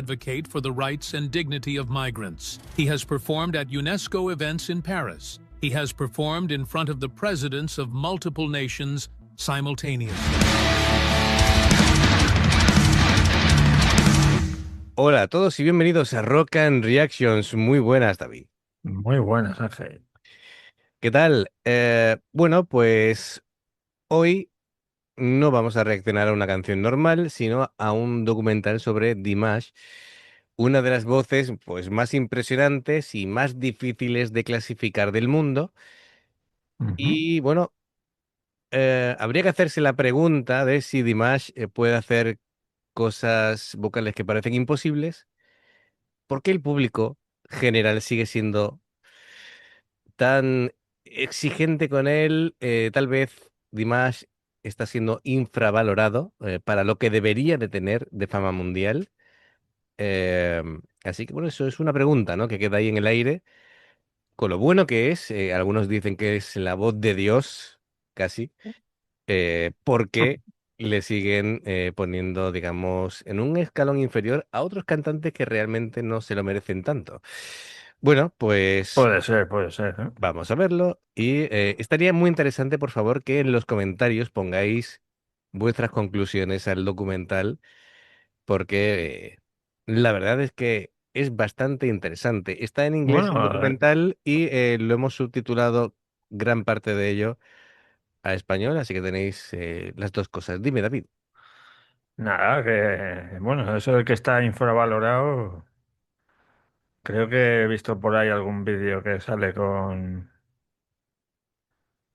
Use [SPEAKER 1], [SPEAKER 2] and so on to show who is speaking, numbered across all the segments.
[SPEAKER 1] advocate for the rights and dignity of migrants. He has performed at UNESCO events in Paris. He has performed in front of the presidents of multiple nations simultaneously.
[SPEAKER 2] Hola a todos y bienvenidos a Rock and Reactions. Muy buenas, David.
[SPEAKER 3] Muy buenas, Ángel.
[SPEAKER 2] ¿Qué tal? Bueno, pues hoy no vamos a reaccionar a una canción normal, sino a un documental sobre Dimash, una de las voces pues, más impresionantes y más difíciles de clasificar del mundo.
[SPEAKER 3] Ujú.
[SPEAKER 2] Y bueno, habría que hacerse la pregunta de si Dimash puede hacer cosas vocales que parecen imposibles, porque el público general sigue siendo tan exigente con él. Tal vez Dimash está siendo infravalorado para lo que debería de tener de fama mundial. Eh, Así que bueno, eso es una pregunta, ¿no? Que queda ahí en el aire. Con lo bueno que es, algunos dicen que es la voz de Dios, casi, porque le siguen poniendo, digamos, en un escalón inferior a otros cantantes que realmente no se lo merecen tanto. Bueno, pues
[SPEAKER 3] Puede ser, ¿eh?
[SPEAKER 2] vamos a verlo y estaría muy interesante, por favor, que en los comentarios pongáis vuestras conclusiones al documental, porque la verdad es que es bastante interesante. Está en inglés el
[SPEAKER 3] Bueno,
[SPEAKER 2] documental y lo hemos subtitulado gran parte de ello a español, así que tenéis las dos cosas. Dime, David.
[SPEAKER 3] nada, que bueno, eso de que está infravalorado, creo que he visto por ahí algún vídeo que sale con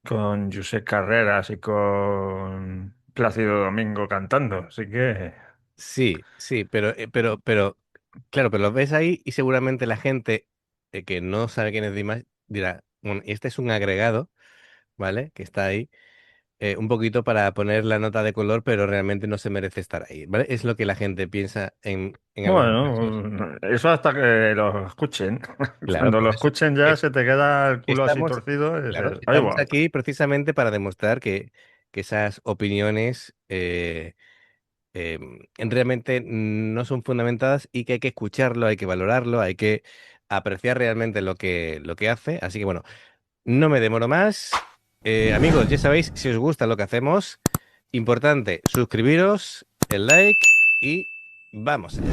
[SPEAKER 3] José Carreras y con Plácido Domingo cantando, así que
[SPEAKER 2] Sí, sí, pero, claro, pero lo ves ahí y seguramente la gente que no sabe quién es Dimash dirá, bueno, este es un agregado, ¿vale? Que está ahí. Un poquito para poner la nota de color, pero realmente no se merece estar ahí, ¿vale? Es lo que la gente piensa en algunos casos.
[SPEAKER 3] bueno, eso hasta que lo escuchen.
[SPEAKER 2] Claro,
[SPEAKER 3] Cuando
[SPEAKER 2] por
[SPEAKER 3] lo
[SPEAKER 2] eso.
[SPEAKER 3] escuchen ya
[SPEAKER 2] Es-
[SPEAKER 3] se te queda el culo así
[SPEAKER 2] Estamos,
[SPEAKER 3] torcido y
[SPEAKER 2] claro,
[SPEAKER 3] dices, ahí
[SPEAKER 2] estamos
[SPEAKER 3] va.
[SPEAKER 2] aquí precisamente para demostrar que esas opiniones realmente no son fundamentadas y que hay que escucharlo, hay que valorarlo, hay que apreciar realmente lo que hace. Así que bueno, no me demoro más. Amigos, ya sabéis, si os gusta lo que hacemos, importante, suscribiros, el like y vamos allá.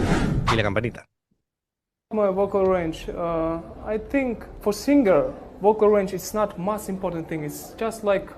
[SPEAKER 2] Y la campanita.
[SPEAKER 4] My vocal range, I think for singer, vocal range is not most important thing. It's just like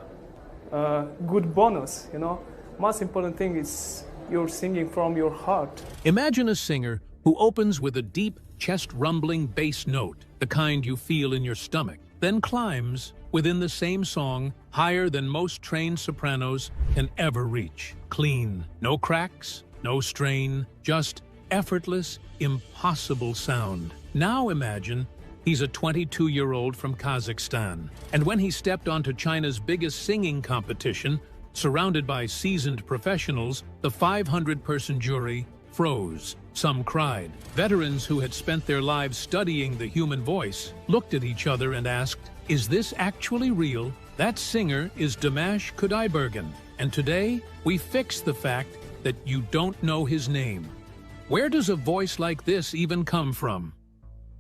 [SPEAKER 4] a good bonus, you know. Most important thing is you're singing from your heart.
[SPEAKER 1] Imagine a singer who opens with a deep, chest-rumbling bass note, the kind you feel in your stomach, then climbs, within the same song, higher than most trained sopranos can ever reach. Clean, no cracks, no strain, just effortless, impossible sound. Now imagine he's a 22-year-old from Kazakhstan, and when he stepped onto China's biggest singing competition, surrounded by seasoned professionals, the 500-person jury froze. Some cried. Veterans who had spent their lives studying the human voice looked at each other and asked, "Is this actually real?" That singer is Dimash Kudaibergen, and today we fix the fact that you don't know his name. Where does a voice like this even come from?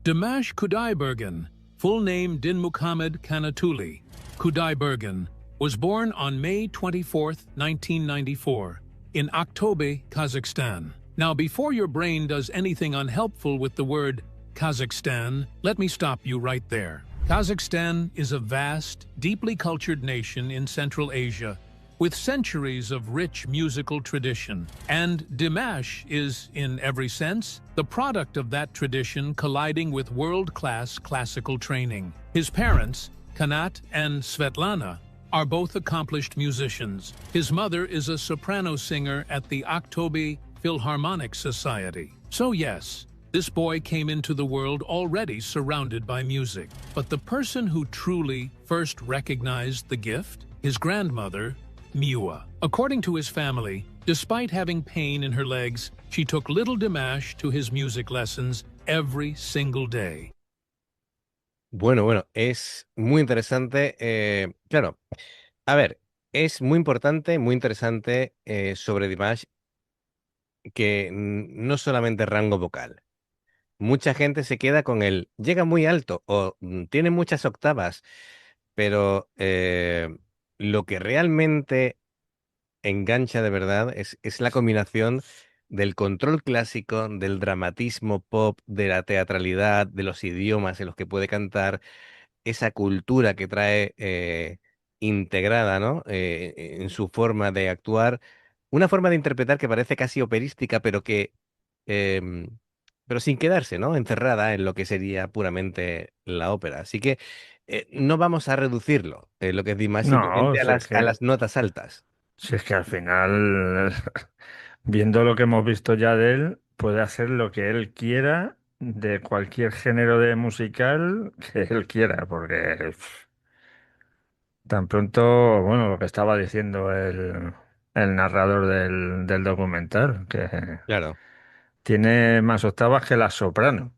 [SPEAKER 1] Dimash Kudaibergen, full name Dinmuhammad Kanatuli Kudaibergen, was born on May 24, 1994, in Aktobe, Kazakhstan. Now, before your brain does anything unhelpful with the word Kazakhstan, let me stop you right there. Kazakhstan is a vast, deeply cultured nation in Central Asia, with centuries of rich musical tradition. And Dimash is, in every sense, the product of that tradition colliding with world-class classical training. His parents, Kanat and Svetlana, are both accomplished musicians. His mother is a soprano singer at the Aktobe Philharmonic Society. So yes, this boy came into the world already surrounded by music. But the person who truly first recognized the gift? His grandmother, Miwa. According to his family, despite having pain in her legs, she took little Dimash to his music lessons every single day.
[SPEAKER 2] Bueno, es muy interesante. Claro, a ver, es muy importante, muy interesante sobre Dimash que no solamente rango vocal. Mucha gente se queda con el llega muy alto o tiene muchas octavas, pero lo que realmente engancha de verdad es la combinación del control clásico, del dramatismo pop, de la teatralidad, de los idiomas en los que puede cantar, esa cultura que trae integrada, ¿no? En su forma de actuar, una forma de interpretar que parece casi operística, em, pero sin quedarse, ¿no? Encerrada en lo que sería puramente la ópera. Así que no vamos a reducirlo, lo que es Dimash,
[SPEAKER 3] No,
[SPEAKER 2] simplemente a las notas altas.
[SPEAKER 3] si es que al final, viendo lo que hemos visto ya de él, puede hacer lo que él quiera de cualquier género de musical que él quiera, porque tan pronto, bueno, lo que estaba diciendo el narrador del documental, que
[SPEAKER 2] Claro,
[SPEAKER 3] tiene más octavas que la soprano,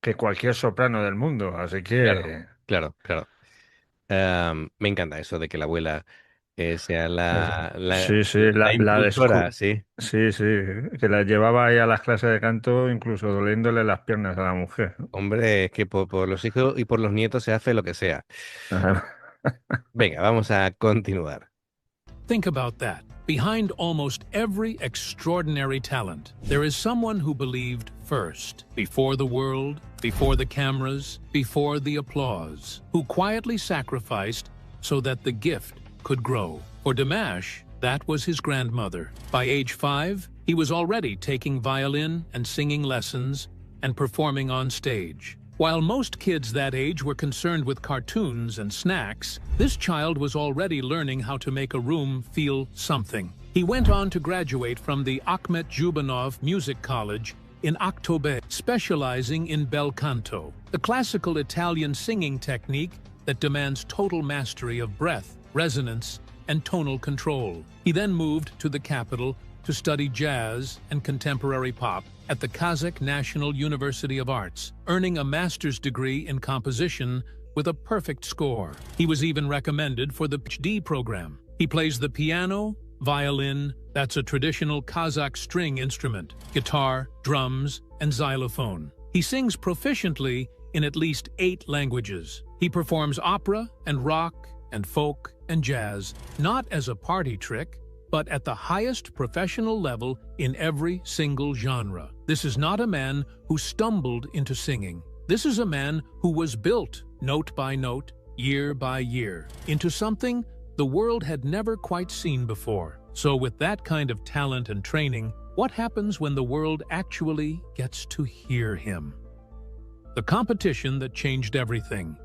[SPEAKER 3] que cualquier soprano del mundo, así
[SPEAKER 2] claro,
[SPEAKER 3] que
[SPEAKER 2] claro, claro. Me encanta eso de que la abuela sea
[SPEAKER 3] es-
[SPEAKER 2] la,
[SPEAKER 3] sí, sí,
[SPEAKER 2] la
[SPEAKER 3] la
[SPEAKER 2] impulsora, sí.
[SPEAKER 3] sí, sí, que la llevaba ahí a las clases de canto, incluso doliéndole las piernas a la mujer.
[SPEAKER 2] Hombre, es que por los hijos y por los nietos se hace lo que sea. Venga, vamos a continuar.
[SPEAKER 1] Think about that. Behind almost every extraordinary talent, there is someone who believed first, before the world, before the cameras, before the applause, who quietly sacrificed so that the gift could grow. For Dimash, that was his grandmother. By age 5, he was already taking violin and singing lessons and performing on stage. While most kids that age were concerned with cartoons and snacks, this child was already learning how to make a room feel something. He went on to graduate from the Akhmet Zhubanov Music College in Aktobe, specializing in bel canto, the classical Italian singing technique that demands total mastery of breath, resonance, and tonal control. He then moved to the capital to study jazz and contemporary pop at the Kazakh National University of Arts, earning a master's degree in composition with a perfect score. He was even recommended for the PhD program. He plays the piano, violin, that's a traditional Kazakh string instrument, guitar, drums, and xylophone. He sings proficiently in at least 8 languages. He performs opera and rock and folk and jazz, not as a party trick, but at the highest professional level in every single genre. This is not a man who stumbled into singing. This is a man who was built, note by note, year by year, into something the world had never quite seen before. So with that kind of talent and training, what happens when the world actually gets to hear him? The competition that changed everything.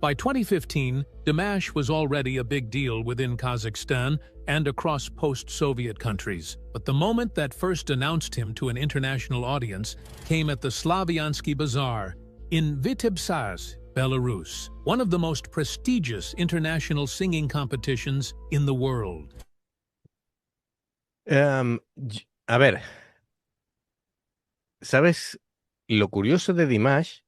[SPEAKER 1] By 2015, Dimash was already a big deal within Kazakhstan and across post-Soviet countries. But the moment that first announced him to an international audience came at the Slavyansky Bazaar in Vitebsk, Belarus, one of the most prestigious international singing competitions in the world.
[SPEAKER 2] A ver, ¿sabes? Lo curioso de Dimash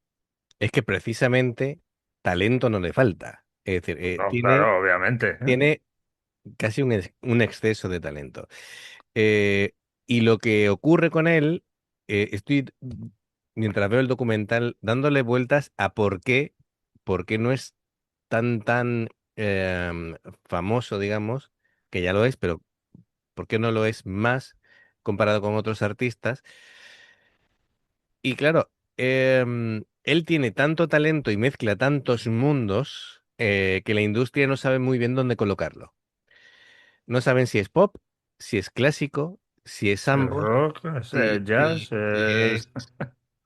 [SPEAKER 2] es que precisamente talento no le falta. Es decir,
[SPEAKER 3] no, claro, obviamente, ¿eh?
[SPEAKER 2] tiene casi un exceso de talento. Eh, y lo que ocurre con él, estoy, mientras veo el documental, dándole vueltas a por qué no es tan famoso, digamos, que ya lo es, pero por qué no lo es más comparado con otros artistas. Y claro, él tiene tanto talento y mezcla tantos mundos que la industria no sabe muy bien dónde colocarlo. No saben si es pop, si es clásico, si es
[SPEAKER 3] Es
[SPEAKER 2] ambos,
[SPEAKER 3] rock, es jazz,
[SPEAKER 2] si es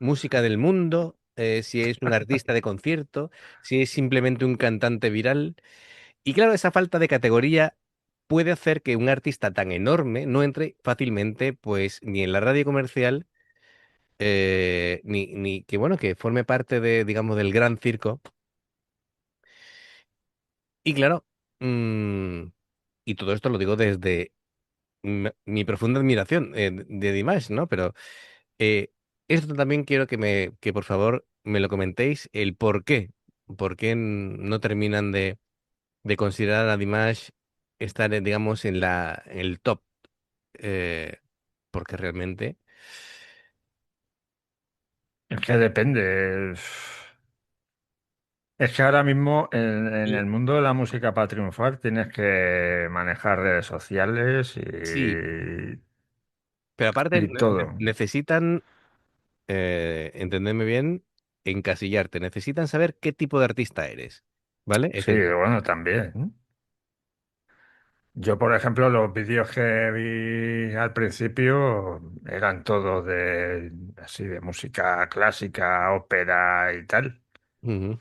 [SPEAKER 2] música del mundo, si es un artista de concierto, si es simplemente un cantante viral. Y claro, esa falta de categoría puede hacer que un artista tan enorme no entre fácilmente, pues, ni en la radio comercial, ni que, bueno, que forme parte de, digamos, del gran circo. Y claro, mm, y todo esto lo digo desde mi profunda admiración de Dimash, ¿no? Pero eh, esto también quiero que por favor me lo comentéis, el por qué no terminan de considerar a Dimash estar, digamos, en el top. Eh, porque realmente...
[SPEAKER 3] Es que depende. Es que ahora mismo en
[SPEAKER 2] l-
[SPEAKER 3] el mundo de la música para triunfar tienes que manejar redes sociales
[SPEAKER 2] Sí, pero aparte
[SPEAKER 3] y todo.
[SPEAKER 2] necesitan, entenderme bien, encasillarte, necesitan saber qué tipo de artista eres, ¿vale? Es
[SPEAKER 3] Sí,
[SPEAKER 2] decir,
[SPEAKER 3] bueno, también. Yo, por ejemplo, los vídeos que vi al principio eran todos de así de música clásica, ópera y tal.
[SPEAKER 2] ujú,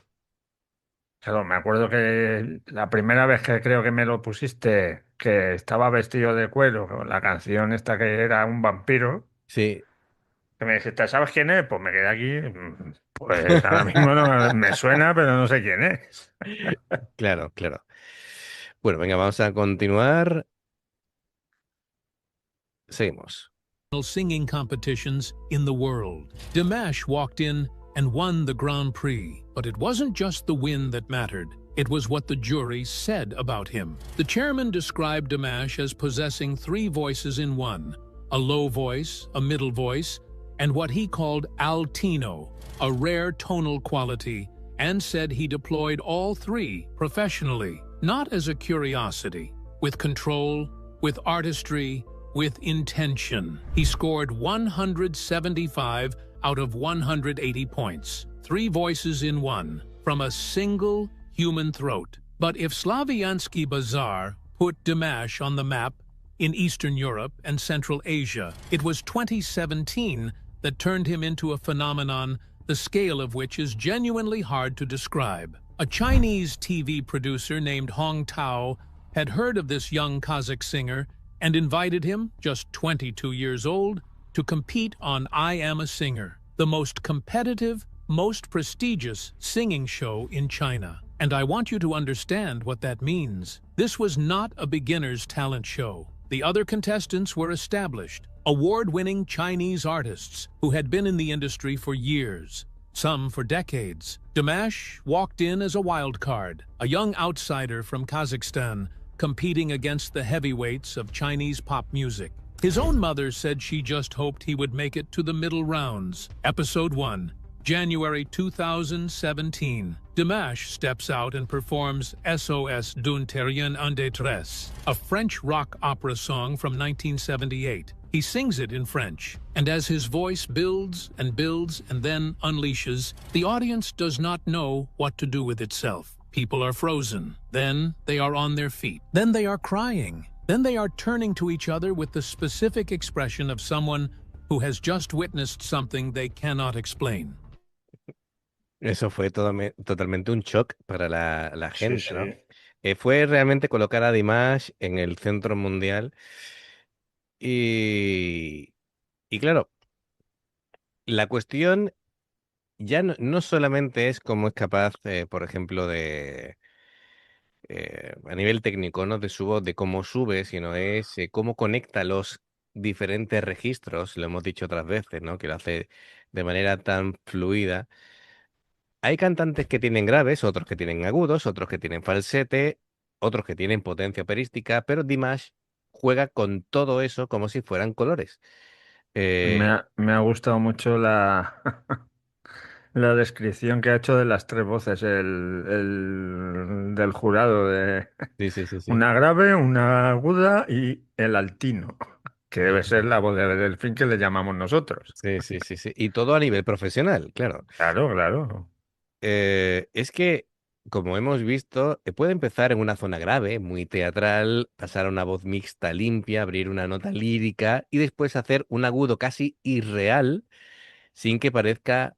[SPEAKER 3] Claro, me acuerdo que la primera vez que creo que me lo pusiste, que estaba vestido de cuero, con la canción esta que era un vampiro,
[SPEAKER 2] sí,
[SPEAKER 3] que me dijiste, ¿sabes quién es? Pues me quedé aquí. Pues ahora mismo no me suena, pero no sé quién es.
[SPEAKER 2] claro, claro. Bueno, venga, vamos a continuar. Seguimos.
[SPEAKER 1] Singing competitions in the world. Dimash walked in and won the Grand Prix, but it wasn't just the win that mattered. It was what the jury said about him. The chairman described Dimash as possessing three voices in one: a low voice, a middle voice, and what he called altino, a rare tonal quality, and said he deployed all three professionally, not as a curiosity, with control, with artistry, with intention. He scored 175 out of 180 points, three voices in one, from a single human throat. But if Slaviansky Bazaar put Dimash on the map in Eastern Europe and Central Asia, it was 2017 that turned him into a phenomenon the scale of which is genuinely hard to describe. A Chinese TV producer named Hong Tao had heard of this young Kazakh singer and invited him, just 22 years old, to compete on I Am a Singer, the most competitive, most prestigious singing show in China. And I want you to understand what that means. This was not a beginner's talent show. The other contestants were established, award-winning Chinese artists who had been in the industry for years, some for decades. Dimash walked in as a wild card, a young outsider from Kazakhstan, competing against the heavyweights of Chinese pop music. His own mother said she just hoped he would make it to the middle rounds. Episode 1, January 2017. Dimash steps out and performs SOS d'un terrien en détresse, a French rock opera song from 1978. He sings it in French, and as his voice builds and then unleashes, the audience does not know what to do with itself. People are frozen. Then they are on their feet. Then they are crying. Then they are turning to each other with the specific expression of someone who has just witnessed something they cannot explain.
[SPEAKER 2] Eso fue totalmente un shock para la
[SPEAKER 3] Sí,
[SPEAKER 2] gente,
[SPEAKER 3] sí.
[SPEAKER 2] ¿no? Fue realmente colocar a Dimash en el centro mundial y, y claro, la cuestión ya no solamente es cómo es capaz, por ejemplo, a nivel técnico, ¿no? De su voz, de cómo sube, sino es cómo conecta los diferentes registros, lo hemos dicho otras veces, ¿no? Que lo hace de manera tan fluida. Hay cantantes que tienen graves, otros que tienen agudos, otros que tienen falsete, otros que tienen potencia operística, pero Dimash juega con todo eso como si fueran colores.
[SPEAKER 3] Me
[SPEAKER 2] Eh,
[SPEAKER 3] me ha gustado mucho la descripción que ha hecho de las tres voces del jurado, de
[SPEAKER 2] sí, sí, sí, sí.
[SPEAKER 3] una grave, una aguda y el altino, que debe ser la voz de delfín que le llamamos nosotros.
[SPEAKER 2] Sí, sí, sí, sí. Y todo a nivel profesional, claro.
[SPEAKER 3] Claro, claro.
[SPEAKER 2] Es que, como hemos visto, puede empezar en una zona grave, muy teatral, pasar a una voz mixta limpia, abrir una nota lírica y después hacer un agudo casi irreal sin que parezca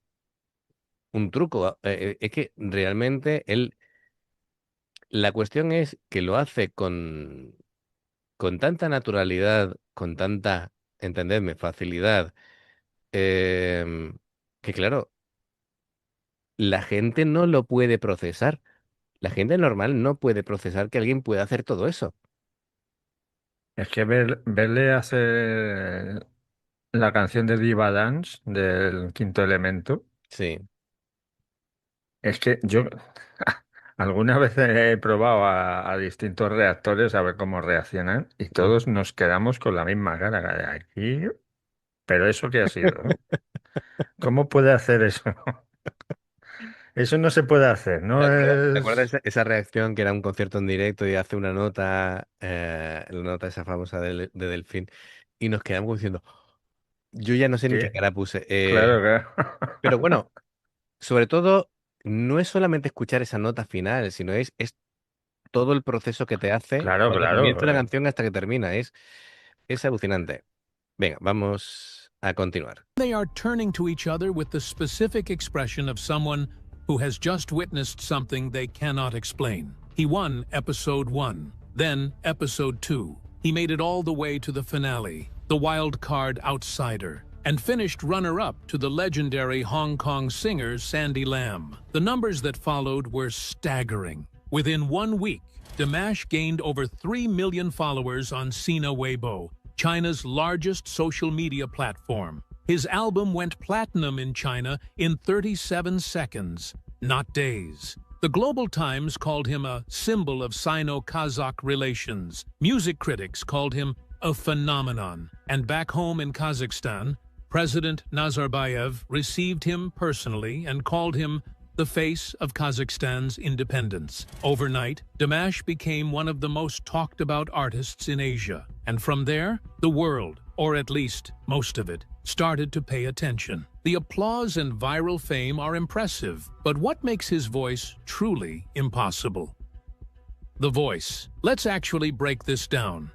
[SPEAKER 2] un truco. Es que realmente la cuestión es que lo hace con tanta naturalidad, con tanta, entendedme, facilidad, em, que claro, la gente no lo puede procesar. La gente normal no puede procesar que alguien pueda hacer todo eso.
[SPEAKER 3] Es que verle hacer la canción de Diva Dance del Quinto Elemento,
[SPEAKER 2] Sí.
[SPEAKER 3] es que yo alguna vez he probado a distintos reactores a ver cómo reaccionan y
[SPEAKER 2] Ujú.
[SPEAKER 3] todos nos quedamos con la misma cara de aquí. ¿Pero eso qué ha sido? ¿Cómo puede hacer eso? Eso no se puede hacer, ¿no?
[SPEAKER 2] ¿Te acuerdas
[SPEAKER 3] Es...
[SPEAKER 2] esa reacción que era un concierto en directo y hace una nota, la nota esa famosa de Delfín, y nos quedamos como diciendo, yo ya no sé ni qué
[SPEAKER 3] que-
[SPEAKER 2] cara puse.
[SPEAKER 3] Claro, claro.
[SPEAKER 2] Pero bueno, sobre todo, no es solamente escuchar esa nota final, sino es todo el proceso que te hace
[SPEAKER 3] Claro,
[SPEAKER 2] cuando comienza la
[SPEAKER 3] claro.
[SPEAKER 2] canción hasta que termina. Es alucinante. Venga, vamos a continuar.
[SPEAKER 1] They are turning to each other with the specific expression of someone who has just witnessed something they cannot explain. He won episode 1, then episode 2. He made it all the way to the finale, the wild card outsider, and finished runner-up to the legendary Hong Kong singer Sandy Lam. The numbers that followed were staggering. Within 1 week, Dimash gained over 3 million followers on Sina Weibo, China's largest social media platform. His album went platinum in China in 37 seconds, not days. The Global Times called him a symbol of Sino-Kazakh relations. Music critics called him a phenomenon. And back home in Kazakhstan, President Nazarbayev received him personally and called him the face of Kazakhstan's independence. Overnight, Dimash became one of the most talked about artists in Asia. And from there, the world, or at least most of it, started to pay attention. The applause and viral fame are impressive, but what makes his voice truly impossible? The voice. Let's actually break this down.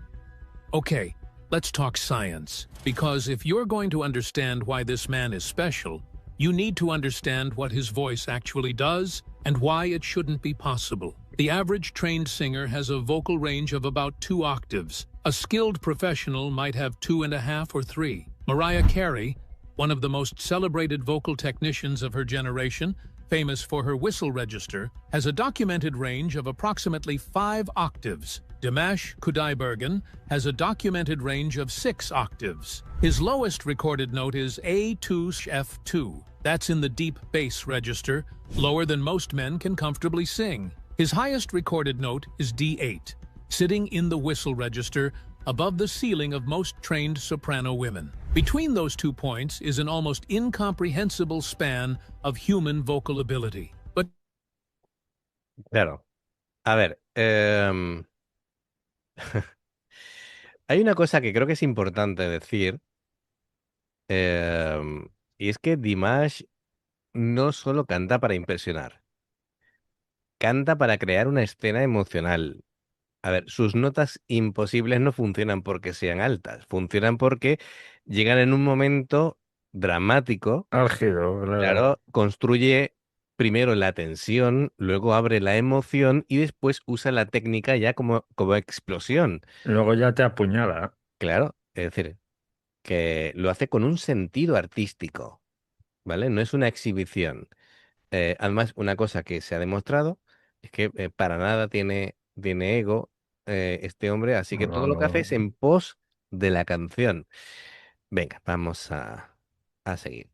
[SPEAKER 1] Okay, let's talk science, because if you're going to understand why this man is special, you need to understand what his voice actually does and why it shouldn't be possible. The average trained singer has a vocal range of about 2 octaves. A skilled professional might have 2.5 or 3. Mariah Carey, one of the most celebrated vocal technicians of her generation, famous for her whistle register, has a documented range of approximately 5 octaves. Dimash Kudaibergen has a documented range of 6 octaves. His lowest recorded note is A2F2. That's in the deep bass register, lower than most men can comfortably sing. His highest recorded note is D8, sitting in the whistle register above the ceiling of most trained soprano women. Between those 2 points is an almost incomprehensible span of human vocal ability. But
[SPEAKER 2] Claro. A ver, hay una cosa que creo que es importante decir, y es que Dimash no solo canta para impresionar, canta para crear una escena emocional. A ver, sus notas imposibles no funcionan porque sean altas, funcionan porque llegan en un momento dramático.
[SPEAKER 3] Álgido, claro.
[SPEAKER 2] Claro, construye primero la tensión, luego abre la emoción y después usa la técnica ya como explosión.
[SPEAKER 3] Luego ya te apuñala.
[SPEAKER 2] Claro, es decir, que lo hace con un sentido artístico, ¿vale? No es una exhibición. Además, una cosa que se ha demostrado es que para nada tiene ego este hombre, así que todo
[SPEAKER 3] No,
[SPEAKER 2] lo que hace es
[SPEAKER 3] no.
[SPEAKER 2] en pos de la canción. Venga, vamos a seguir.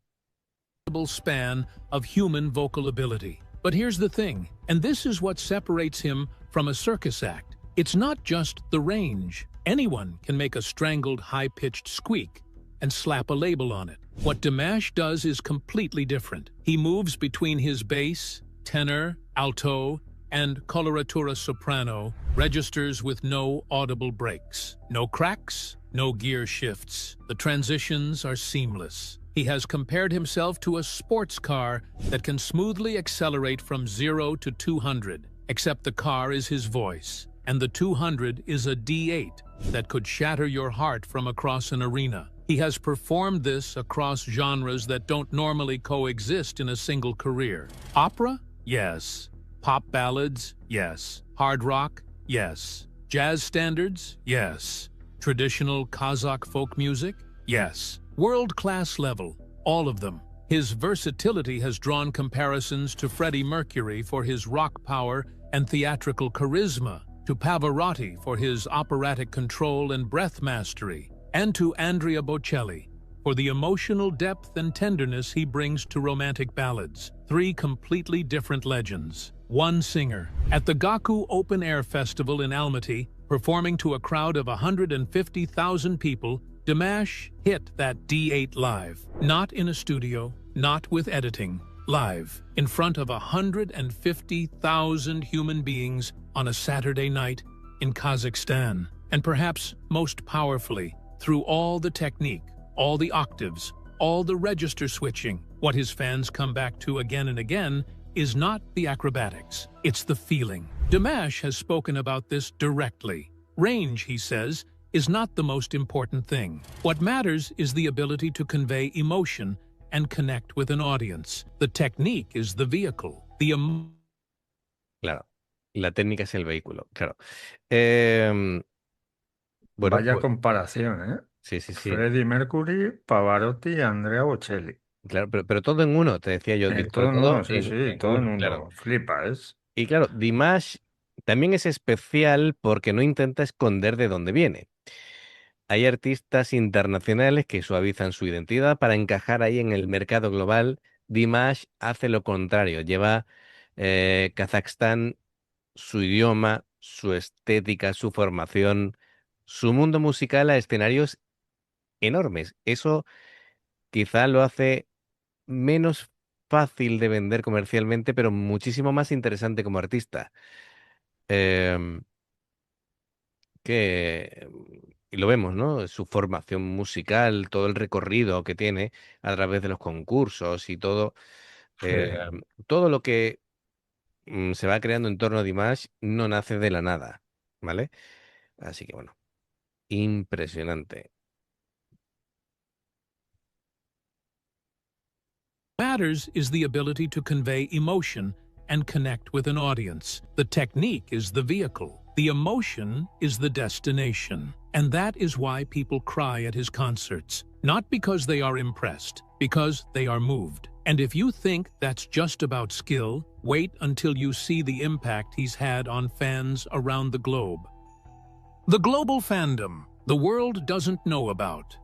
[SPEAKER 1] span of human vocal ability. But here's the thing, and this is what separates him from a circus act. It's not just the range. Anyone can make a strangled, high-pitched squeak and slap a label on it. What Dimash does is completely different. He moves between his bass, tenor, alto, and coloratura soprano registers with no audible breaks. No cracks, no gear shifts. The transitions are seamless. He has compared himself to a sports car that can smoothly accelerate from 0 to 200, except the car is his voice, and the 200 is a D8 that could shatter your heart from across an arena. He has performed this across genres that don't normally coexist in a single career. Opera? Yes. Pop ballads? Yes. Hard rock? Yes. Jazz standards? Yes. Traditional Kazakh folk music? Yes. World-class level, all of them. His versatility has drawn comparisons to Freddie Mercury for his rock power and theatrical charisma, to Pavarotti for his operatic control and breath mastery, and to Andrea Bocelli for the emotional depth and tenderness he brings to romantic ballads. 3 completely different legends. One singer. At the Gaku Open Air Festival in Almaty, performing to a crowd of 150,000 people, Dimash hit that D8 live, not in a studio, not with editing, live, in front of 150,000 human beings on a Saturday night in Kazakhstan. And perhaps most powerfully, through all the technique, all the octaves, all the register switching, what his fans come back to again and again is not the acrobatics, it's the feeling. Dimash has spoken about this directly. Range, he says, is not the most important thing. What matters is the ability to convey emotion and connect with an audience. The technique is the vehicle.
[SPEAKER 2] Claro, la técnica es el vehículo, claro. Bueno,
[SPEAKER 3] Vaya
[SPEAKER 2] pues,
[SPEAKER 3] comparación, ¿eh?
[SPEAKER 2] sí, sí, sí.
[SPEAKER 3] Freddie Mercury, Pavarotti y Andrea Bocelli.
[SPEAKER 2] Claro, pero todo en uno, te decía yo, sobre
[SPEAKER 3] Todo en
[SPEAKER 2] todo
[SPEAKER 3] uno, sí, sí,
[SPEAKER 2] en
[SPEAKER 3] todo en
[SPEAKER 2] uno, claro.
[SPEAKER 3] uno. Flipa, ¿es?
[SPEAKER 2] Y claro, Dimash también es especial porque no intenta esconder de dónde viene. Hay artistas internacionales que suavizan su identidad para encajar ahí en el mercado global. Dimash hace lo contrario, lleva Kazajstán, su idioma, su estética, su formación, su mundo musical a escenarios enormes. Eso quizá lo hace menos fácil de vender comercialmente, pero muchísimo más interesante como artista. Em, y lo vemos, ¿no? Su formación musical, todo el recorrido que tiene a través de los concursos y todo,
[SPEAKER 3] Sí.
[SPEAKER 2] todo lo que se va creando en torno a Dimash no nace de la nada, ¿vale? Así que bueno, impresionante.
[SPEAKER 1] Matters is the ability to convey emotion and connect with an audience. The technique is the vehicle. The emotion is the destination. And that is why people cry at his concerts. Not because they are impressed, because they are moved. And if you think that's just about skill, wait until you see the impact he's had on fans around the globe. The global fandom the world doesn't know about.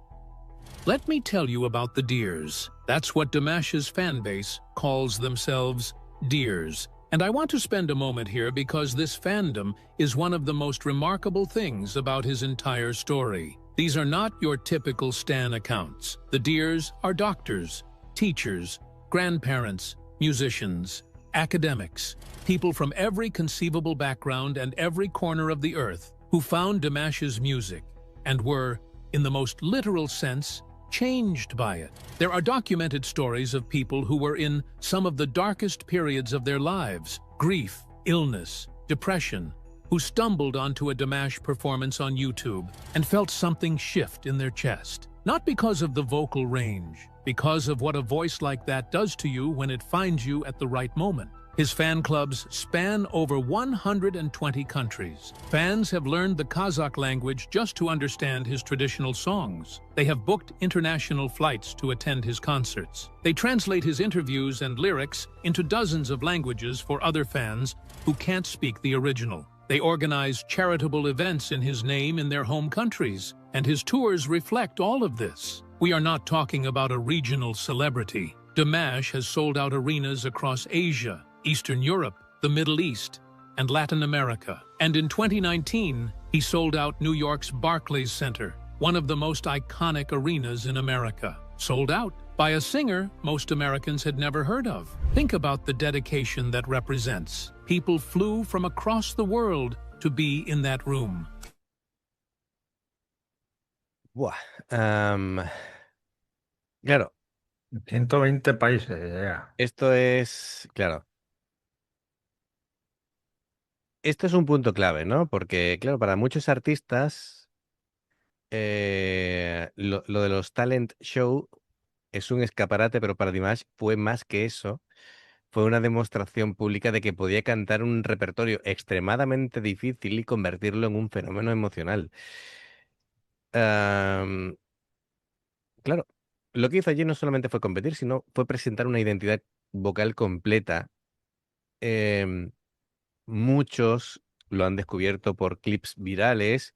[SPEAKER 1] Let me tell you about the Deers. That's what Dimash's fan base calls themselves, Deers. And I want to spend a moment here because this fandom is one of the most remarkable things about his entire story. These are not your typical Stan accounts. The Deers are doctors, teachers, grandparents, musicians, academics, people from every conceivable background and every corner of the earth who found Dimash's music and were, in the most literal sense, changed by it. There are documented stories of people who were in some of the darkest periods of their lives, grief, illness, depression, who stumbled onto a Dimash performance on YouTube and felt something shift in their chest. Not because of the vocal range, because of what a voice like that does to you when it finds you at the right moment. His fan clubs span over 120 countries. Fans have learned the Kazakh language just to understand his traditional songs. They have booked international flights to attend his concerts. They translate his interviews and lyrics into dozens of languages for other fans who can't speak the original. They organize charitable events in his name in their home countries, and his tours reflect all of this. We are not talking about a regional celebrity. Dimash has sold out arenas across Asia, Eastern Europe, the Middle East, and Latin America. And in 2019, he sold out New York's Barclays Center, one of the most iconic arenas in America. Sold out by a singer most Americans had never heard of. Think about the dedication that represents. People flew from across the world to be in that room.
[SPEAKER 2] Buah. Claro,
[SPEAKER 3] 120 países, ya.
[SPEAKER 2] esto es, claro, esto es un punto clave, ¿no? Porque, claro, para muchos artistas, lo de los talent show es un escaparate, pero para Dimash fue más que eso. Fue una demostración pública de que podía cantar un repertorio extremadamente difícil y convertirlo en un fenómeno emocional. Am, claro, lo que hizo allí no solamente fue competir, sino fue presentar una identidad vocal completa. Em, Muchos lo han descubierto por clips virales,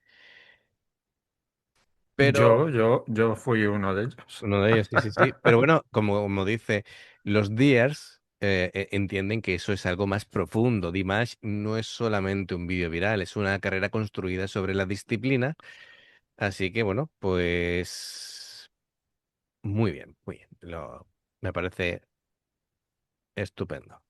[SPEAKER 2] pero
[SPEAKER 3] Yo fui uno de ellos.
[SPEAKER 2] uno de ellos, sí, sí, sí. Pero bueno, como dice, los Deers entienden que eso es algo más profundo. Dimash no es solamente un vídeo viral, es una carrera construida sobre la disciplina, Así que bueno, pues muy bien, muy bien. Me parece estupendo.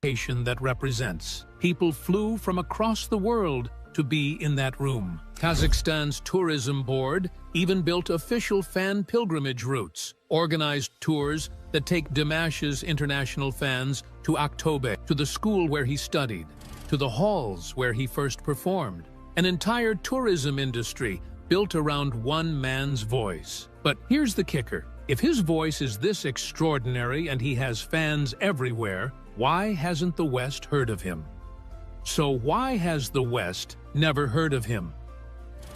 [SPEAKER 1] That represents. People flew from across the world to be in that room. Kazakhstan's tourism board even built official fan pilgrimage routes, organized tours that take Dimash's international fans to Aktobe, to the school where he studied, to the halls where he first performed. An entire tourism industry built around one man's voice. But here's the kicker. If his voice is this extraordinary and he has fans everywhere, why hasn't the West heard of him? So why has the West never heard of him?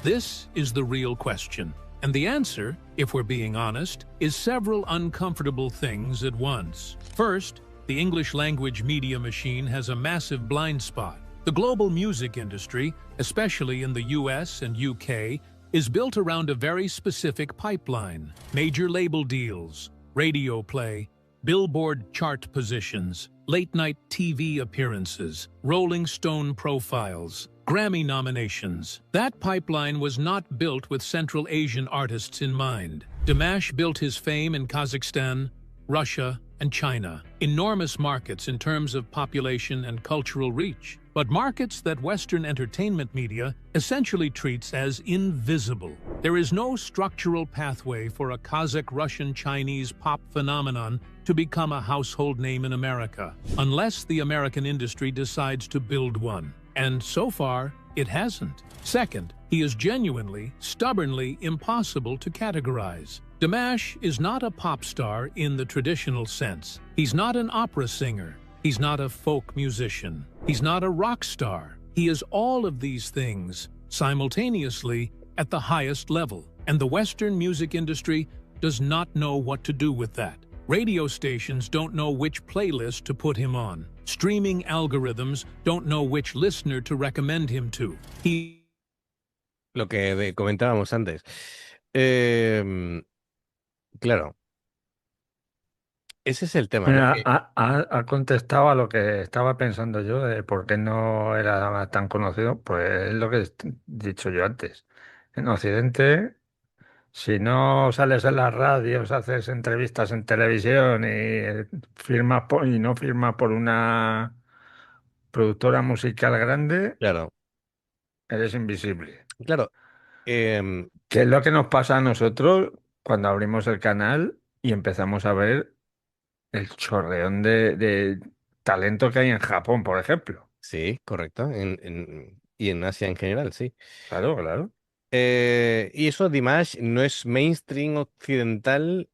[SPEAKER 1] This is the real question. And the answer, if we're being honest, is several uncomfortable things at once. First, the English language media machine has a massive blind spot. The global music industry, especially in the US and UK, is built around a very specific pipeline. Major label deals, radio play, Billboard chart positions, late-night TV appearances, Rolling Stone profiles, Grammy nominations. That pipeline was not built with Central Asian artists in mind. Dimash built his fame in Kazakhstan, Russia, and China. Enormous markets in terms of population and cultural reach, but markets that Western entertainment media essentially treats as invisible. There is no structural pathway for a Kazakh-Russian-Chinese pop phenomenon to become a household name in America, unless the American industry decides to build one. And so far, it hasn't. Second, he is genuinely, stubbornly impossible to categorize. Dimash is not a pop star in the traditional sense. He's not an opera singer. He's not a folk musician. He's not a rock star. He is all of these things simultaneously at the highest level. And the Western music industry does not know what to do with that. Radio stations don't know which playlist to put him on. Streaming algorithms don't know which listener to recommend him to.
[SPEAKER 2] Lo que comentábamos antes. Claro. Ese es el tema, ¿no?
[SPEAKER 3] Mira, ha contestado a lo que estaba pensando yo de por qué no era tan conocido. Pues es lo que he dicho yo antes. En Occidente, si no sales en las radios, haces entrevistas en televisión y y no firmas por una productora musical grande,
[SPEAKER 2] Claro,
[SPEAKER 3] eres invisible.
[SPEAKER 2] claro. em,
[SPEAKER 3] ¿Qué es lo que nos pasa a nosotros cuando abrimos el canal y empezamos a ver el chorreón de talento que hay en Japón, por ejemplo?
[SPEAKER 2] sí, correcto. Y en Asia en general, sí.
[SPEAKER 3] Claro, claro.
[SPEAKER 2] Y eso, Dimash, no es mainstream occidental,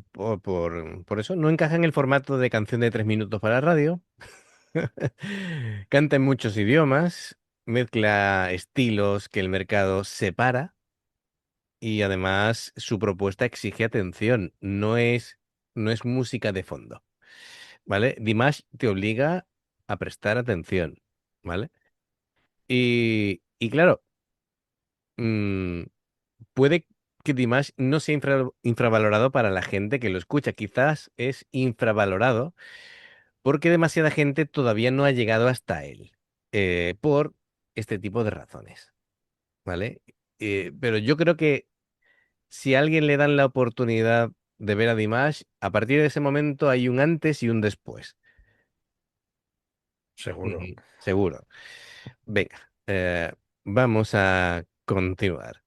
[SPEAKER 2] por eso. No encaja en el formato de canción de 3 minutos para radio. Canta en muchos idiomas, mezcla estilos que el mercado separa y además su propuesta exige atención. No es música de fondo, ¿vale? Dimash te obliga a prestar atención, ¿vale? Y claro, mm, puede que Dimash no sea infravalorado para la gente que lo escucha. Quizás es infravalorado porque demasiada gente todavía no ha llegado hasta él, por este tipo de razones, ¿vale? Pero yo creo que si a alguien le dan la oportunidad de ver a Dimash, a partir de ese momento hay un antes y un después.
[SPEAKER 3] Seguro.
[SPEAKER 2] Seguro. Venga, vamos a continuar.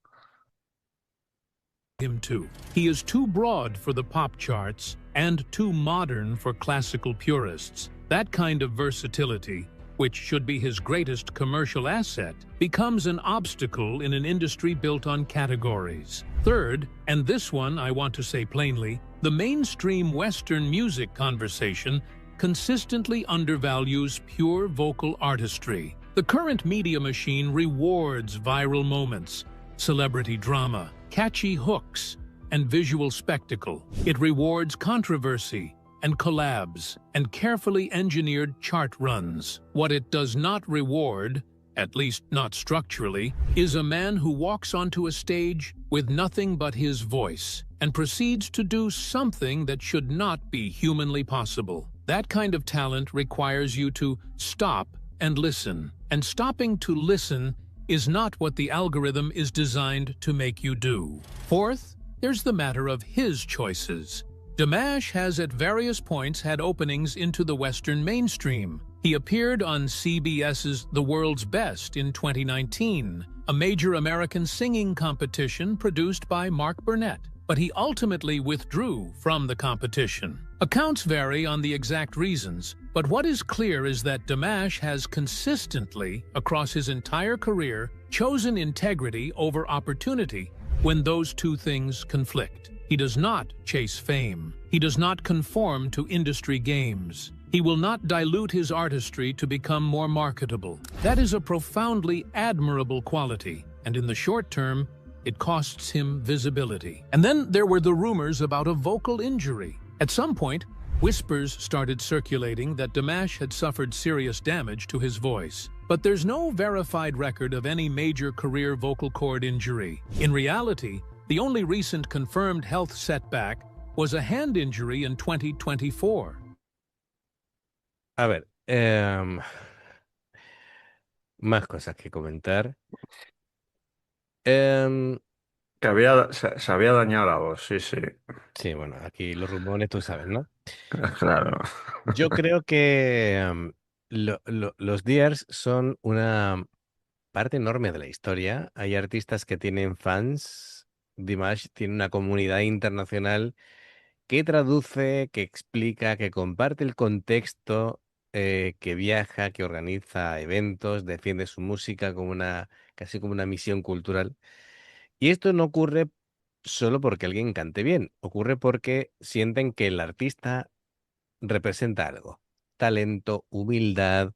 [SPEAKER 1] Him too. He is too broad for the pop charts and too modern for classical purists. That kind of versatility, which should be his greatest commercial asset, becomes an obstacle in an industry built on categories. Third, and this one I want to say plainly, the mainstream Western music conversation consistently undervalues pure vocal artistry. The current media machine rewards viral moments, celebrity drama, catchy hooks, and visual spectacle. It rewards controversy and collabs and carefully engineered chart runs. What it does not reward, at least not structurally, is a man who walks onto a stage with nothing but his voice and proceeds to do something that should not be humanly possible. That kind of talent requires you to stop and listen. And stopping to listen is not what the algorithm is designed to make you do. Fourth, there's the matter of his choices. Dimash has at various points had openings into the Western mainstream. He appeared on CBS's The World's Best in 2019, a major American singing competition produced by Mark Burnett, but he ultimately withdrew from the competition. Accounts vary on the exact reasons, but what is clear is that Dimash has consistently, across his entire career, chosen integrity over opportunity when those two things conflict. He does not chase fame. He does not conform to industry games. He will not dilute his artistry to become more marketable. That is a profoundly admirable quality, and in the short term, it costs him visibility. And then there were the rumors about a vocal injury. At some point, whispers started circulating that Dimash had suffered serious damage to his voice. But there's no verified record of any major career vocal cord injury. In reality, the only recent confirmed health setback was a hand injury in 2024.
[SPEAKER 2] A ver, más cosas que comentar. Em,
[SPEAKER 3] Que se había dañado la voz, sí, sí.
[SPEAKER 2] sí, bueno, aquí los rumores, tú sabes, ¿no?
[SPEAKER 3] Claro.
[SPEAKER 2] Yo creo que los Dears son una parte enorme de la historia. Hay artistas que tienen fans. Dimash tiene una comunidad internacional que traduce, que explica, que comparte el contexto, que viaja, que organiza eventos, defiende su música como casi como una misión cultural. Y esto no ocurre solo porque alguien cante bien, ocurre porque sienten que el artista representa algo: talento, humildad,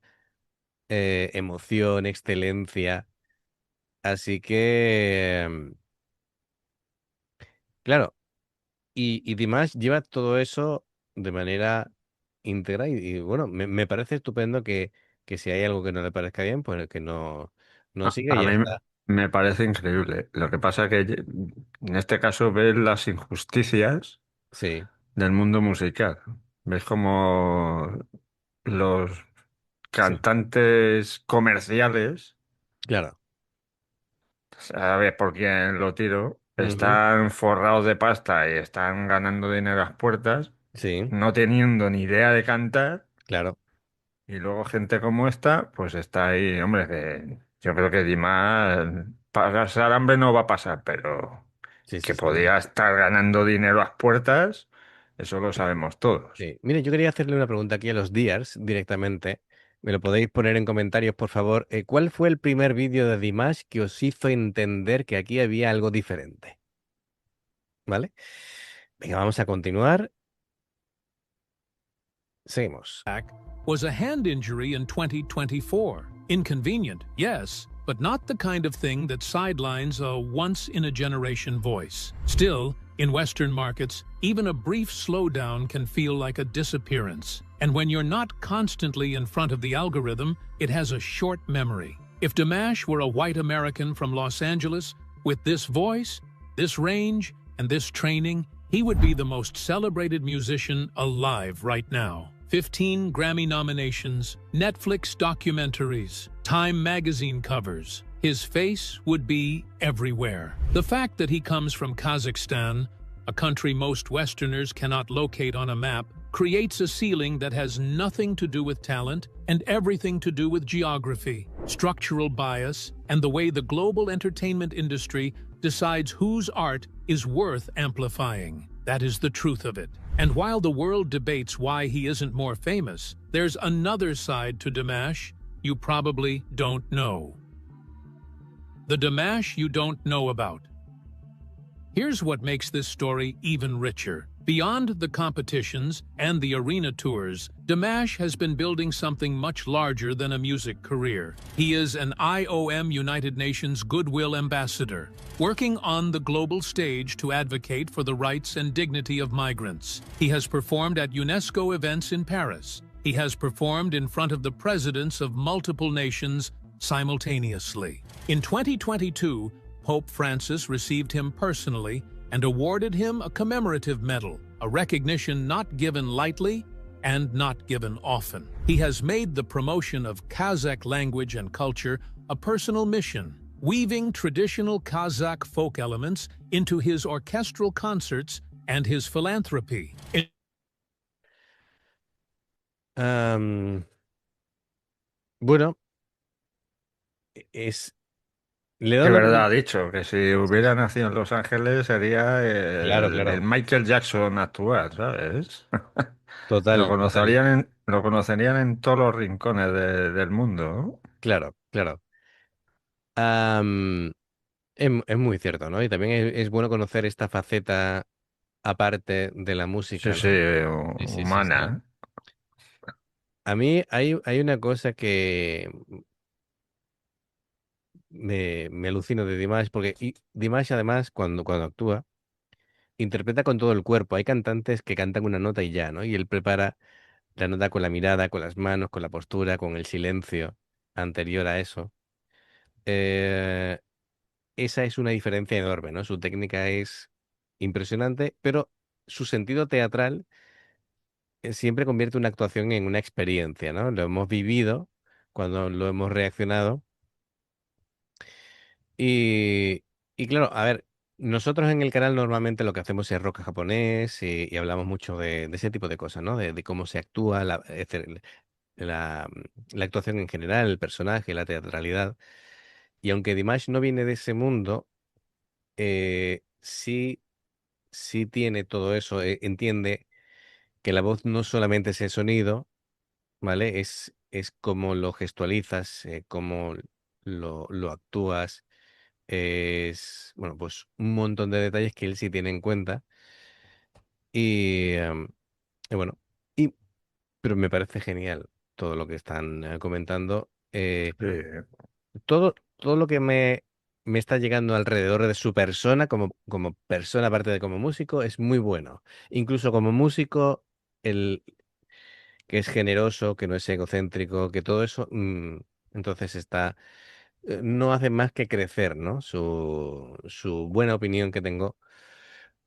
[SPEAKER 2] emoción, excelencia. Así que, claro, y Dimash lleva todo eso de manera íntegra y bueno, me parece estupendo que si hay algo que no le parezca bien, pues que no siga y
[SPEAKER 3] A
[SPEAKER 2] ya
[SPEAKER 3] mí
[SPEAKER 2] está.
[SPEAKER 3] me parece increíble. Lo que pasa que en este caso ves las injusticias
[SPEAKER 2] Sí,
[SPEAKER 3] del mundo musical. Ves como los
[SPEAKER 2] sí,
[SPEAKER 3] cantantes comerciales,
[SPEAKER 2] claro.
[SPEAKER 3] sabes por quién lo tiro,
[SPEAKER 2] Ujú,
[SPEAKER 3] están forrados de pasta y están ganando dinero a las puertas,
[SPEAKER 2] sí,
[SPEAKER 3] no teniendo ni idea de cantar.
[SPEAKER 2] claro.
[SPEAKER 3] Y luego gente como esta, pues está ahí, hombre, que yo creo que Dimas pasar hambre no va a pasar, pero
[SPEAKER 2] Sí, sí,
[SPEAKER 3] que
[SPEAKER 2] sí.
[SPEAKER 3] podía estar ganando dinero a las puertas, eso lo sabemos todos.
[SPEAKER 2] Sí. Mire, yo quería hacerle una pregunta aquí a los Dears directamente. Me lo podéis poner en comentarios, por favor. ¿Cuál fue el primer vídeo de Dimash que os hizo entender que aquí había algo diferente? ¿Vale? Venga, vamos a continuar. Seguimos.
[SPEAKER 1] Was a hand injury in 2024. Inconvenient, yes, but not the kind of thing that sidelines a once-in-a-generation voice. Still, in Western markets, even a brief slowdown can feel like a disappearance. And when you're not constantly in front of the algorithm, it has a short memory. If Dimash were a white American from Los Angeles, with this voice, this range, and this training, he would be the most celebrated musician alive right now. 15 Grammy nominations, Netflix documentaries, Time magazine covers. His face would be everywhere. The fact that he comes from Kazakhstan, a country most Westerners cannot locate on a map, creates a ceiling that has nothing to do with talent and everything to do with geography, structural bias, and the way the global entertainment industry decides whose art is worth amplifying. That is the truth of it. And while the world debates why he isn't more famous, there's another side to Dimash you probably don't know. The Dimash you don't know about. Here's what makes this story even richer. Beyond the competitions and the arena tours, Dimash has been building something much larger than a music career. He is an IOM United Nations Goodwill Ambassador, working on the global stage to advocate for the rights and dignity of migrants. He has performed at UNESCO events in Paris. He has performed in front of the presidents of multiple nations simultaneously. In 2022, Pope Francis received him personally and awarded him a commemorative medal, a recognition not given lightly and not given often. He has made the promotion of Kazakh language and culture a personal mission, weaving traditional Kazakh folk elements into his orchestral concerts and his philanthropy.
[SPEAKER 2] Bueno, es... Le
[SPEAKER 3] De
[SPEAKER 2] da una...
[SPEAKER 3] verdad ha dicho que si hubiera nacido en Los Ángeles sería
[SPEAKER 2] Claro,
[SPEAKER 3] el
[SPEAKER 2] claro.
[SPEAKER 3] Michael Jackson actual, ¿sabes?
[SPEAKER 2] Total, total.
[SPEAKER 3] Lo conocerían en todos los rincones del mundo, ¿no?
[SPEAKER 2] Claro, claro. Am, es muy cierto, ¿no? Y también es bueno conocer esta faceta aparte de la
[SPEAKER 3] Sí,
[SPEAKER 2] música,
[SPEAKER 3] sí,
[SPEAKER 2] ¿no? Sí, sí, sí, sí.
[SPEAKER 3] humana.
[SPEAKER 2] A mí hay una cosa que me alucino de Dimash, porque Dimash además cuando actúa, interpreta con todo el cuerpo. Hay cantantes que cantan una nota y ya, ¿no? Y él prepara la nota con la mirada, con las manos, con la postura, con el silencio anterior a eso. Eh, Esa es una diferencia enorme, ¿no? Su técnica es impresionante, pero su sentido teatral siempre convierte una actuación en una experiencia, ¿no? Lo hemos vivido cuando lo hemos reaccionado y, y claro, a ver, nosotros en el canal normalmente lo que hacemos es rock japonés y hablamos mucho de ese tipo de cosas, ¿no? De cómo se actúa, es decir, la, la actuación en general, el personaje, la teatralidad. Y aunque Dimash no viene de ese mundo, sí, sí tiene todo eso, entiende que la voz no solamente es el sonido, ¿vale? Es cómo lo gestualizas, cómo lo actúas, es, bueno, pues un montón de detalles que él sí tiene en cuenta. Y, y bueno, y, pero me parece genial todo lo que están comentando.
[SPEAKER 3] Sí,
[SPEAKER 2] Todo lo que me está llegando alrededor de su persona, como persona, aparte de como músico, es muy bueno. Incluso como músico, el que es generoso, que no es egocéntrico, que todo eso, entonces no hace más que crecer, ¿no? Su buena opinión que tengo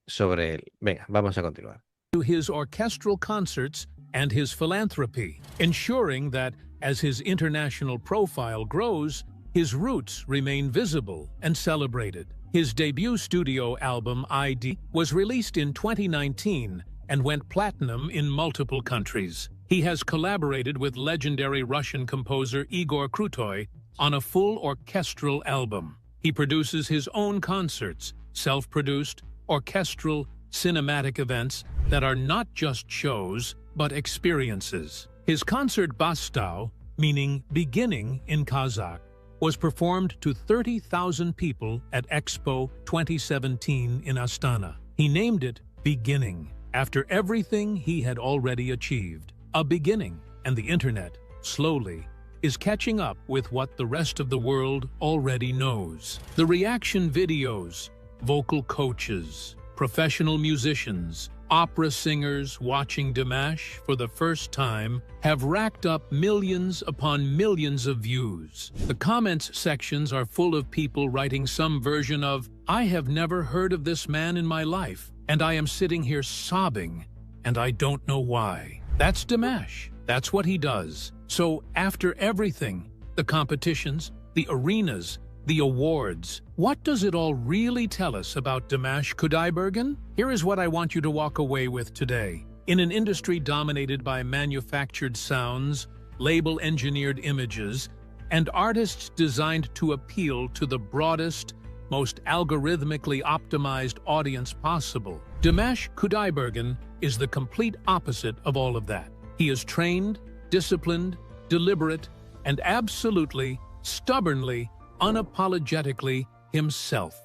[SPEAKER 2] sobre él. Venga, vamos a continuar.
[SPEAKER 1] To his orchestral concerts and his philanthropy, ensuring that as his international profile grows, his roots remain visible and celebrated. His debut studio album, ID, was released in 2019 and went platinum in multiple countries. He has collaborated with legendary Russian composer Igor Krutoy on a full orchestral album. He produces his own concerts, self-produced, orchestral, cinematic events that are not just shows, but experiences. His concert Bastau, meaning beginning in Kazakh, was performed to 30,000 people at Expo 2017 in Astana. He named it Beginning, after everything he had already achieved. A beginning, and the internet, slowly, is catching up with what the rest of the world already knows. The reaction videos, vocal coaches, professional musicians, opera singers watching Dimash for the first time have racked up millions upon millions of views. The comments sections are full of people writing some version of, "I have never heard of this man in my life, and I am sitting here sobbing, and I don't know why." That's Dimash. That's what he does. So after everything, the competitions, the arenas, the awards, what does it all really tell us about Dimash Kudaibergen? Here is what I want you to walk away with today. In an industry dominated by manufactured sounds, label-engineered images, and artists designed to appeal to the broadest, most algorithmically optimized audience possible, Dimash Kudaibergen is the complete opposite of all of that. He is trained, disciplined, deliberate, and absolutely, stubbornly, unapologetically himself.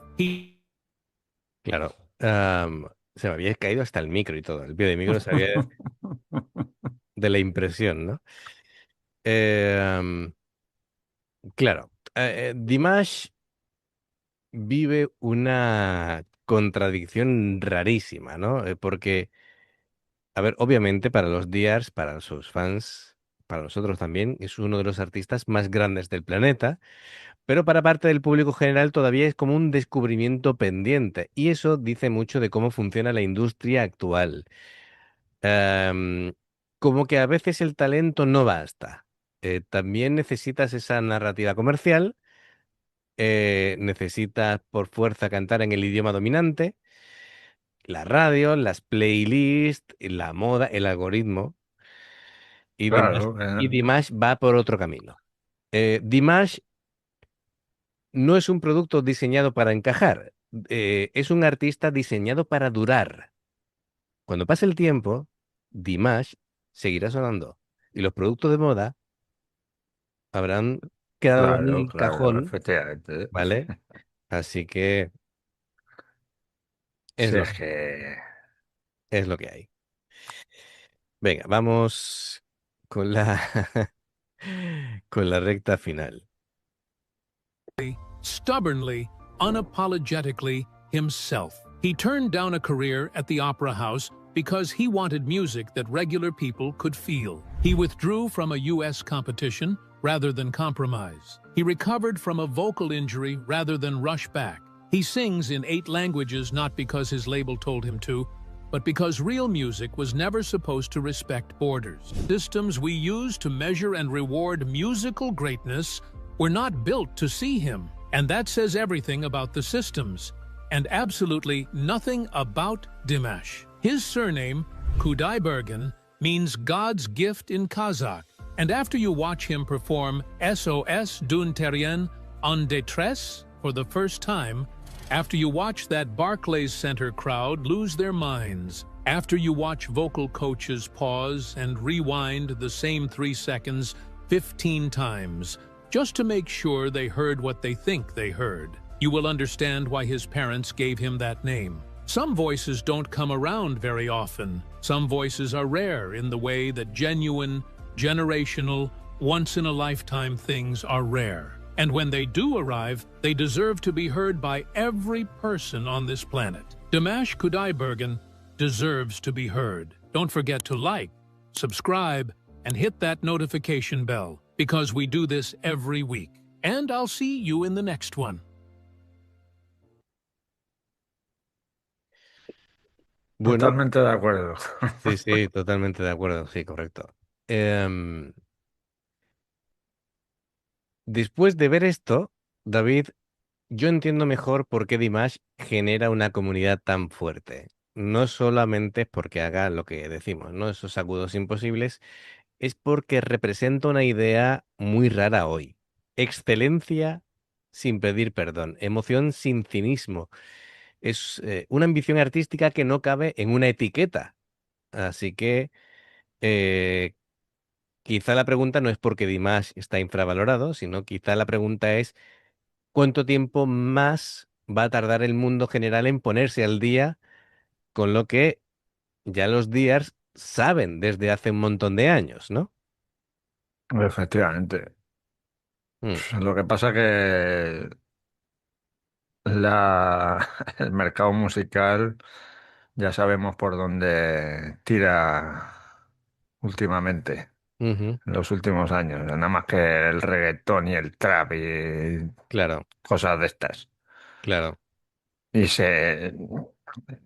[SPEAKER 2] Claro, se me había caído hasta el micro y todo. El pie de micro se había de la impresión, ¿no? Em, claro, Dimash vive una contradicción rarísima, ¿no? Porque, a ver, obviamente para los Diars, para sus fans, para nosotros también, es uno de los artistas más grandes del planeta, pero para parte del público general todavía es como un descubrimiento pendiente, y eso dice mucho de cómo funciona la industria actual. Em, como que a veces el talento no basta. También necesitas esa narrativa comercial, necesitas por fuerza cantar en el idioma dominante, la radio, las playlists, la moda, el algoritmo, y Dimash,
[SPEAKER 3] Claro,
[SPEAKER 2] y Dimash va por otro camino. Dimash no es un producto diseñado para encajar, es un artista diseñado para durar. Cuando pase el tiempo, Dimash seguirá sonando y los productos de moda habrán quedado en
[SPEAKER 3] claro,
[SPEAKER 2] un
[SPEAKER 3] claro,
[SPEAKER 2] cajón,
[SPEAKER 3] efectivamente.
[SPEAKER 2] ¿vale? Así que es
[SPEAKER 3] Sí,
[SPEAKER 2] lo,
[SPEAKER 3] es que
[SPEAKER 2] es lo que hay. Venga, vamos con la, con la recta final.
[SPEAKER 1] Stubbornly, unapologetically himself. He turned down a career at the Opera House because he wanted music that regular people could feel. He withdrew from a U.S. competition rather than compromise. He recovered from a vocal injury rather than rush back. He sings in 8 languages not because his label told him to, but because real music was never supposed to respect borders. Systems we use to measure and reward musical greatness were not built to see him. And that says everything about the systems, and absolutely nothing about Dimash. His surname, Kudaibergen, means God's gift in Kazakh, and after you watch him perform SOS d'un Terrien en détresse for the first time, after you watch that Barclays Center crowd lose their minds, after you watch vocal coaches pause and rewind the same 3 seconds 15 times, just to make sure they heard what they think they heard, you will understand why his parents gave him that name. Some voices don't come around very often. Some voices are rare in the way that genuine, generational, once-in-a-lifetime things are rare. And when they do arrive, they deserve to be heard by every person on this planet. Dimash Kudaibergen deserves to be heard. Don't forget to like, subscribe, and hit that notification bell, because we do this every week. And I'll see you in the next one.
[SPEAKER 2] Bueno,
[SPEAKER 3] totalmente de acuerdo.
[SPEAKER 2] sí, sí, totalmente de acuerdo, sí, correcto. Em, Después de ver esto, David, yo entiendo mejor por qué Dimash genera una comunidad tan fuerte. No solamente es porque haga lo que decimos, ¿no? Esos agudos imposibles, es porque representa una idea muy rara hoy. Excelencia sin pedir perdón, emoción sin cinismo. Es una ambición artística que no cabe en una etiqueta. Así que eh, quizá la pregunta no es porque Dimash está infravalorado, sino quizá la pregunta es ¿cuánto tiempo más va a tardar el mundo general en ponerse al día con lo que ya los días saben desde hace un montón de años, ¿no?
[SPEAKER 3] Efectivamente.
[SPEAKER 2] Mm,
[SPEAKER 3] Lo que pasa que el mercado musical ya sabemos por dónde tira últimamente,
[SPEAKER 2] ujú,
[SPEAKER 3] en los últimos años. Nada más que el reggaetón y el trap y
[SPEAKER 2] claro,
[SPEAKER 3] cosas de estas.
[SPEAKER 2] claro,
[SPEAKER 3] Y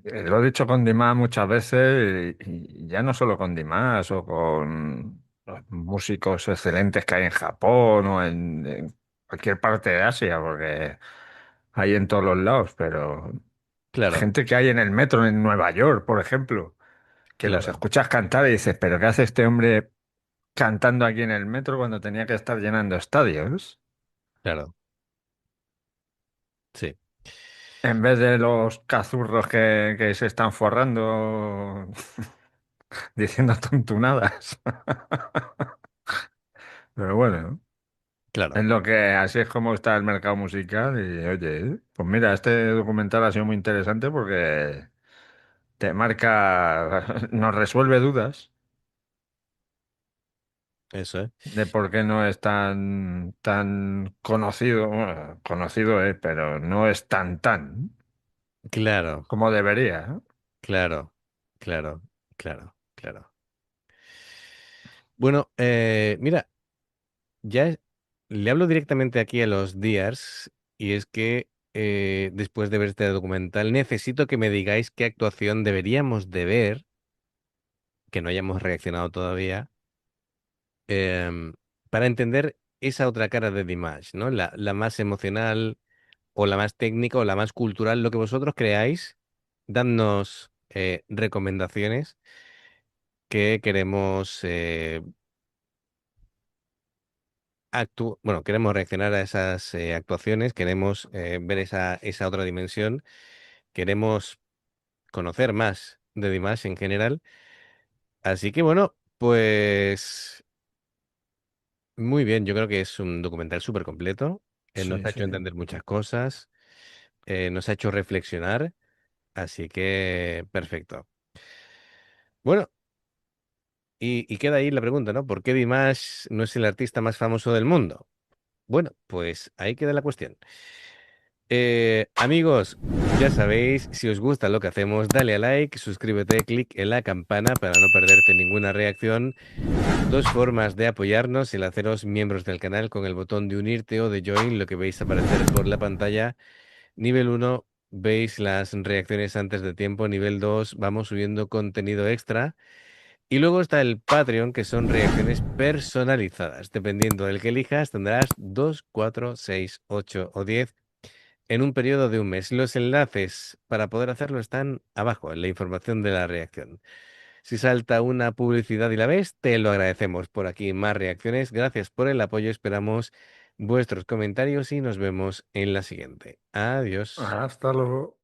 [SPEAKER 3] lo he dicho con Dimas muchas veces, y ya no solo con Dimas o con los músicos excelentes que hay en Japón o en cualquier parte de Asia, porque hay en todos los lados, pero
[SPEAKER 2] claro,
[SPEAKER 3] gente que hay en el metro en Nueva York, por ejemplo, que los
[SPEAKER 2] claro,
[SPEAKER 3] escuchas cantar y dices, pero ¿qué hace este hombre cantando aquí en el metro cuando tenía que estar llenando estadios?
[SPEAKER 2] claro, sí,
[SPEAKER 3] En vez de los cazurros que se están forrando diciendo tontunadas. Pero bueno,
[SPEAKER 2] claro,
[SPEAKER 3] es lo que así es como está el mercado musical. Y oye, pues mira, este documental ha sido muy interesante porque te marca, nos resuelve dudas
[SPEAKER 2] eso es.
[SPEAKER 3] de por qué no es tan conocido. Bueno, conocido es, pero no es tan
[SPEAKER 2] Claro,
[SPEAKER 3] como debería, ¿no?
[SPEAKER 2] claro, claro, claro, claro. Bueno, mira, le hablo directamente aquí a los Dears y es que después de ver este documental necesito que me digáis qué actuación deberíamos de ver que no hayamos reaccionado todavía, em, para entender esa otra cara de Dimash, ¿no? La más emocional o la más técnica o la más cultural, lo que vosotros creáis, dadnos recomendaciones que queremos bueno, queremos reaccionar a esas actuaciones, queremos ver esa otra dimensión, queremos conocer más de Dimash en general. Así que bueno, pues muy bien, yo creo que es un documental súper completo. Nos
[SPEAKER 3] Sí,
[SPEAKER 2] ha
[SPEAKER 3] sí.
[SPEAKER 2] hecho entender muchas cosas, nos ha hecho reflexionar, así que perfecto. Bueno, y queda ahí la pregunta, ¿no? ¿Por qué Dimash no es el artista más famoso del mundo? Bueno, pues ahí queda la cuestión. Amigos, ya sabéis, si os gusta lo que hacemos, dale a like, suscríbete, clic en la campana para no perderte ninguna reacción. Dos formas de apoyarnos: el haceros miembros del canal con el botón de unirte o de join, lo que veis aparecer por la pantalla. Nivel 1, veis las reacciones antes de tiempo. Nivel 2, vamos subiendo contenido extra. Y luego está el Patreon, que son reacciones personalizadas. Dependiendo del que elijas, tendrás 2, 4, 6, 8 o 10 en un periodo de un mes. Los enlaces para poder hacerlo están abajo en la información de la reacción. Si salta una publicidad y la ves, te lo agradecemos. Por aquí más reacciones. Gracias por el apoyo. Esperamos vuestros comentarios y nos vemos en la siguiente. Adiós.
[SPEAKER 3] Hasta luego.